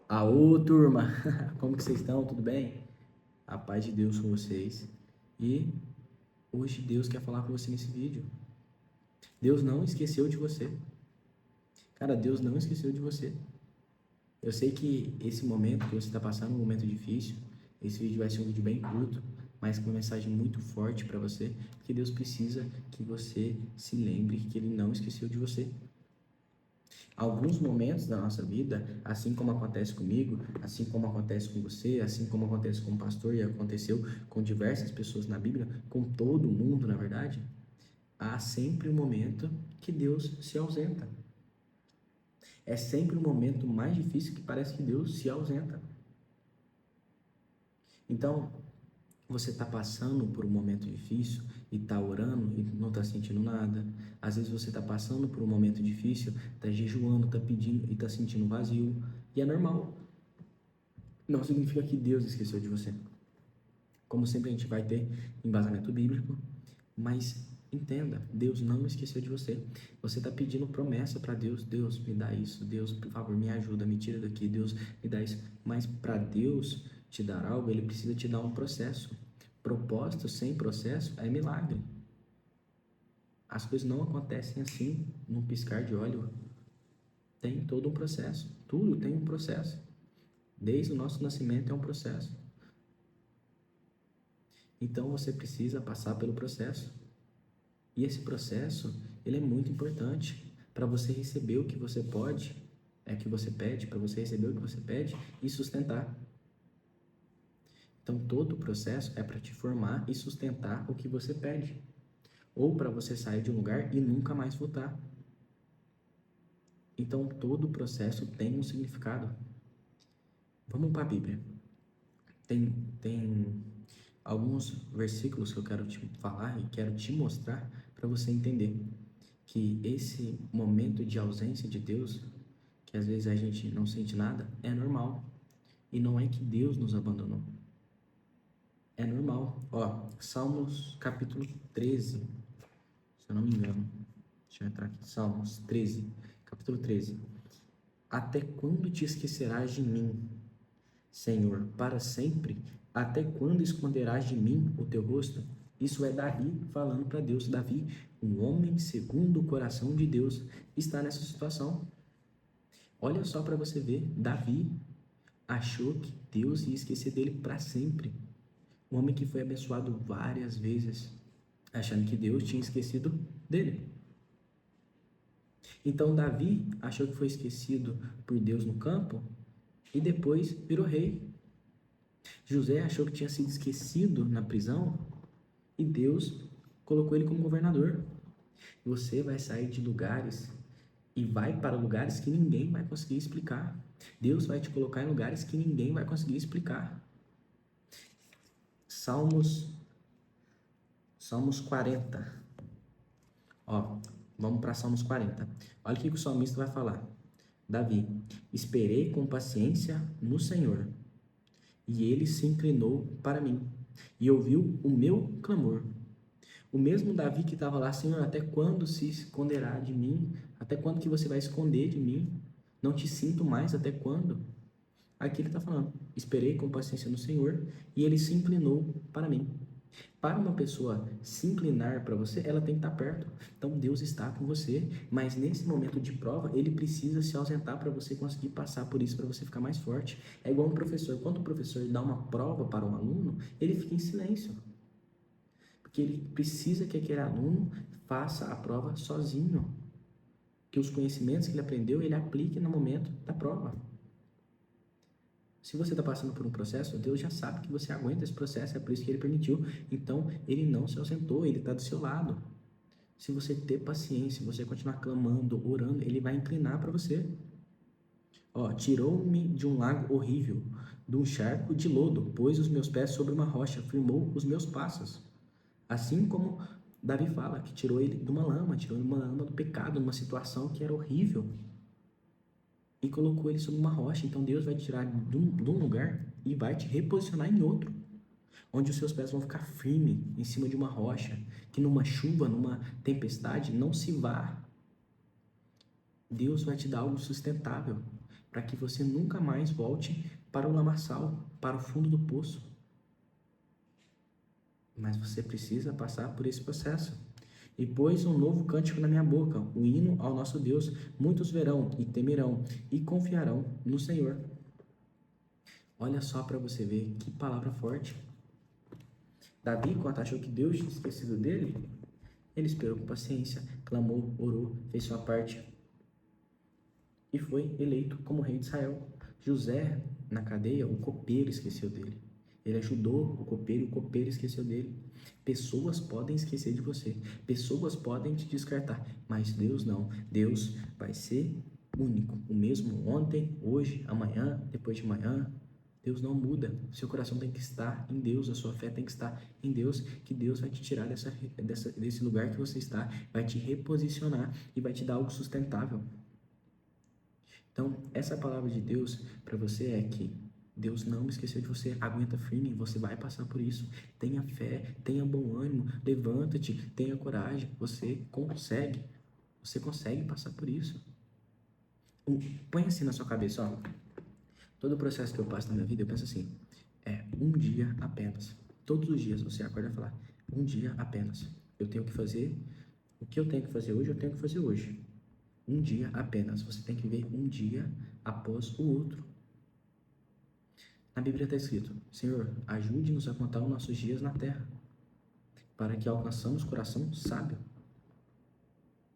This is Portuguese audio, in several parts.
Aô, turma! Como que vocês estão? Tudo bem? A paz de Deus com vocês. E hoje Deus quer falar com você nesse vídeo. Deus não esqueceu de você. Cara, Deus não esqueceu de você. Eu sei que esse momento que você está passando, um momento difícil, esse vídeo vai ser um vídeo bem curto, mas com uma mensagem muito forte para você, porque Deus precisa que você se lembre que Ele não esqueceu de você. Alguns momentos da nossa vida, assim como acontece comigo, assim como acontece com você, assim como acontece com o pastor e aconteceu com diversas pessoas na Bíblia, com todo mundo, na verdade, há sempre um momento que Deus se ausenta. É sempre o momento mais difícil que parece que Deus se ausenta. Então, você está passando por um momento difícil e está orando e não está sentindo nada. Às vezes você está passando por um momento difícil, está jejuando, está pedindo e está sentindo vazio. E é normal. Não significa que Deus esqueceu de você. Como sempre, a gente vai ter embasamento bíblico, mas entenda, Deus não esqueceu de você. Você está pedindo promessa para Deus. Deus, me dá isso. Deus, por favor, me ajuda, me tira daqui. Deus, me dá isso. Mas para Deus te dar algo, Ele precisa te dar um processo. Propósito sem processo é milagre. As coisas não acontecem assim, num piscar de olho. Tem todo um processo. Tudo tem um processo. Desde o nosso nascimento é um processo. Então você precisa passar pelo processo. E esse processo, ele é muito importante para você receber o que você pode, que você pede, para você receber o que você pede e sustentar. Então todo o processo é para te formar e sustentar o que você pede, ou para você sair de um lugar e nunca mais voltar. Então todo o processo tem um significado. Vamos para a Bíblia. Tem alguns versículos que eu quero te falar e quero te mostrar para você entender que esse momento de ausência de Deus, que às vezes a gente não sente nada, é normal. E não é que Deus nos abandonou. É normal. Ó, Salmos capítulo 13, se eu não me engano. Deixa eu entrar aqui. Salmos 13, capítulo 13. Até quando te esquecerás de mim, Senhor, para sempre? Até quando esconderás de mim o teu rosto? Isso é Davi falando para Deus. Davi, um homem segundo o coração de Deus, está nessa situação. Olha só para você ver, Davi achou que Deus ia esquecer dele para sempre. Um homem que foi abençoado várias vezes, achando que Deus tinha esquecido dele. Então Davi achou que foi esquecido por Deus no campo e depois virou rei. José achou que tinha sido esquecido na prisão e Deus colocou ele como governador. Você vai sair de lugares e vai para lugares que ninguém vai conseguir explicar. Deus vai te colocar em lugares que ninguém vai conseguir explicar. Salmos 40. Ó, vamos para Salmos 40. Olha o que o salmista vai falar. Davi, esperei com paciência no Senhor, e ele se inclinou para mim, e ouviu o meu clamor. O mesmo Davi que estava lá, Senhor, até quando se esconderá de mim? Até quando que você vai esconder de mim? Não te sinto mais, até quando? Aqui ele está falando, esperei com paciência no Senhor, e ele se inclinou para mim. Para uma pessoa se inclinar para você, ela tem que estar perto. Então Deus está com você, mas nesse momento de prova, ele precisa se ausentar para você conseguir passar por isso, para você ficar mais forte. É igual um professor. Quando o professor dá uma prova para um aluno, ele fica em silêncio, porque ele precisa que aquele aluno faça a prova sozinho, que os conhecimentos que ele aprendeu, ele aplique no momento da prova. Se você está passando por um processo, Deus já sabe que você aguenta esse processo, é por isso que Ele permitiu. Então, Ele não se ausentou, Ele está do seu lado. Se você ter paciência, se você continuar clamando, orando, Ele vai inclinar para você. Ó, tirou-me de um lago horrível, de um charco de lodo, pôs os meus pés sobre uma rocha, firmou os meus passos. Assim como Davi fala, que tirou ele de uma lama, tirou ele de uma lama do pecado, numa situação que era horrível, e colocou ele sobre uma rocha. Então Deus vai tirar de um lugar e vai te reposicionar em outro, onde os seus pés vão ficar firmes em cima de uma rocha, que numa chuva, numa tempestade, não se vá. Deus vai te dar algo sustentável, para que você nunca mais volte para o lamaçal, para o fundo do poço. Mas você precisa passar por esse processo. E pôs um novo cântico na minha boca, o hino ao nosso Deus. Muitos verão e temerão e confiarão no Senhor. Olha só para você ver que palavra forte. Davi, quando achou que Deus tinha esquecido dele, ele esperou com paciência, clamou, orou, fez sua parte e foi eleito como rei de Israel. José, na cadeia, o copeiro esqueceu dele. Ele ajudou o copeiro esqueceu dele. Pessoas podem esquecer de você, pessoas podem te descartar, mas Deus não. Deus vai ser único, o mesmo ontem, hoje, amanhã, depois de amanhã. Deus não muda. Seu coração tem que estar em Deus, a sua fé tem que estar em Deus, que Deus vai te tirar desse lugar que você está, vai te reposicionar e vai te dar algo sustentável. Então, essa palavra de Deus para você é que Deus não esqueceu de você, aguenta firme, você vai passar por isso. Tenha fé, tenha bom ânimo, levanta-te, tenha coragem, você consegue passar por isso. Põe assim na sua cabeça, ó. Todo o processo que eu passo na minha vida, eu penso assim, um dia apenas. Todos os dias você acorda e fala, um dia apenas. Eu tenho que fazer, o que eu tenho que fazer hoje, eu tenho que fazer hoje. Um dia apenas. Você tem que viver um dia após o outro. Na Bíblia está escrito, Senhor, ajude-nos a contar os nossos dias na terra, para que alcançamos coração sábio.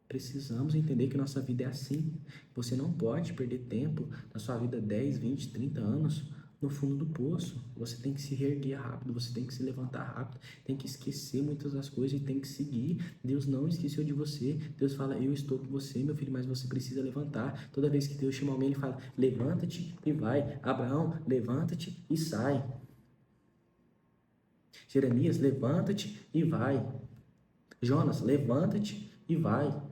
Precisamos entender que nossa vida é assim. Você não pode perder tempo na sua vida 10, 20, 30 anos no fundo do poço. Você tem que se reerguer rápido, você tem que se levantar rápido, tem que esquecer muitas das coisas e tem que seguir. Deus não esqueceu de você. Deus fala, eu estou com você, meu filho, mas você precisa levantar. Toda vez que Deus chama alguém, Ele fala, levanta-te e vai. Abraão, levanta-te e sai. Jeremias, levanta-te e vai. Jonas, levanta-te e vai.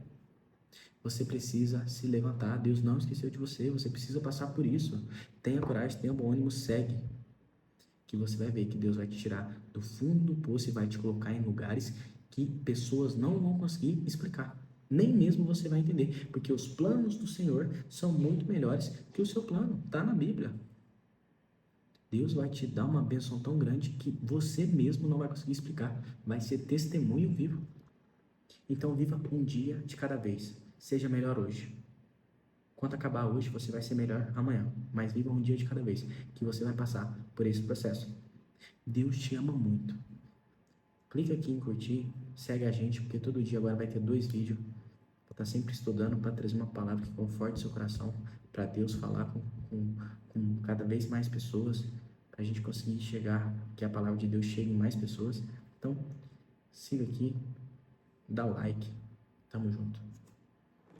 Você precisa se levantar. Deus não esqueceu de você. Você precisa passar por isso. Tenha coragem, tenha bom ânimo, segue. Que você vai ver que Deus vai te tirar do fundo do poço e vai te colocar em lugares que pessoas não vão conseguir explicar. Nem mesmo você vai entender. Porque os planos do Senhor são muito melhores que o seu plano. Está na Bíblia. Deus vai te dar uma bênção tão grande que você mesmo não vai conseguir explicar. Vai ser testemunho vivo. Então viva um dia de cada vez. Seja melhor hoje. Quando acabar hoje, você vai ser melhor amanhã. Mas viva um dia de cada vez, que você vai passar por esse processo. Deus te ama muito. Clica aqui em curtir, segue a gente, porque todo dia agora vai ter 2 vídeos. Vou estar sempre estudando para trazer uma palavra que conforte seu coração, para Deus falar com cada vez mais pessoas, para a gente conseguir chegar, que a palavra de Deus chegue em mais pessoas. Então, siga aqui, dá o like. Tamo junto.